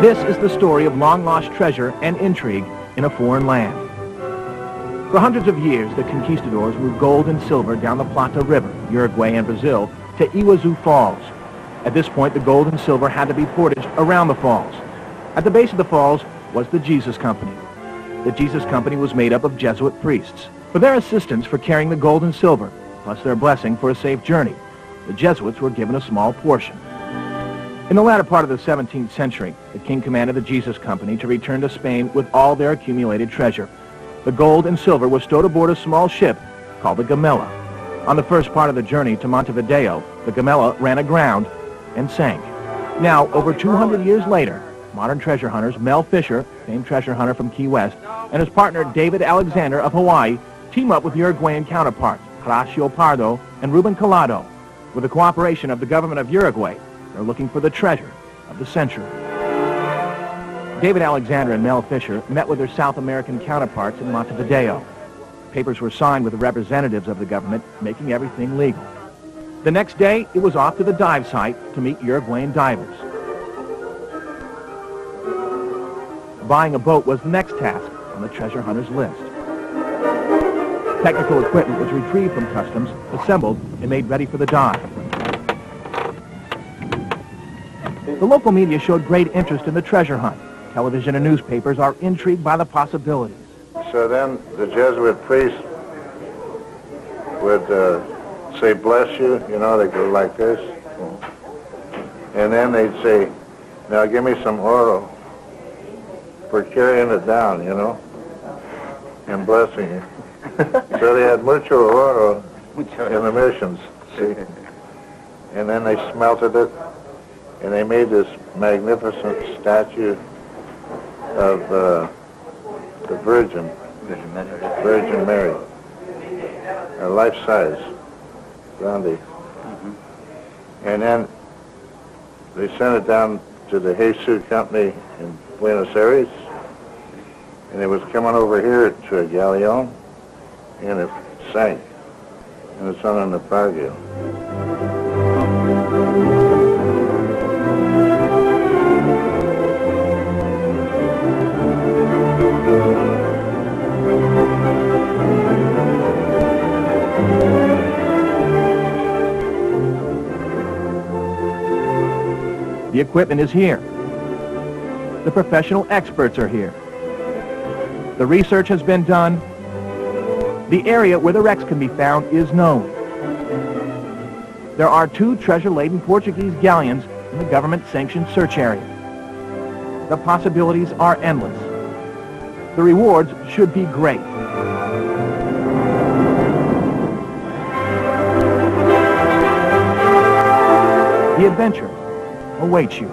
This is the story of long-lost treasure and intrigue in a foreign land. For hundreds of years, the conquistadors moved gold and silver down the Plata River, Uruguay and Brazil, to Iguazu Falls. At this point, the gold and silver had to be portaged around the falls. At the base of the falls was the Jesus Company. The Jesus Company was made up of Jesuit priests. For their assistance for carrying the gold and silver, plus their blessing for a safe journey, the Jesuits were given a small portion. In the latter part of the 17th century, the king commanded the Jesus Company to return to Spain with all their accumulated treasure. The gold and silver was stowed aboard a small ship called the Gamella. On the first part of the journey to Montevideo, the Gamella ran aground and sank. Now, over 200 years later, modern treasure hunters Mel Fisher, famed treasure hunter from Key West, and his partner David Alexander of Hawaii team up with Uruguayan counterparts Horacio Pardo and Ruben Collado. With the cooperation of the government of Uruguay, they're looking for the treasure of the century. David Alexander and Mel Fisher met with their South American counterparts in Montevideo. Papers were signed with the representatives of the government, making everything legal. The next day, it was off to the dive site to meet Uruguayan divers. Buying a boat was the next task on the treasure hunters' list. Technical equipment was retrieved from customs, assembled, and made ready for the dive. The local media showed great interest in the treasure hunt. Television and newspapers are intrigued by the possibilities. So then the Jesuit priest would say, bless you, they go like this. And then they'd say, now give me some oro for carrying it down, and blessing you. So they had mucho oro in the missions, see? And then they smelted it, and they made this magnificent statue of the Virgin Mary, life-size, grande. And then they sent it down to the Jesus Company in Buenos Aires, and it was coming over here to a galleon, and it sank, and it's on the Naufragio. The equipment is here. The professional experts are here. The research has been done. The area where the wrecks can be found is known. There are 2 treasure-laden Portuguese galleons in the government-sanctioned search area. The possibilities are endless. The rewards should be great. The adventure awaits you.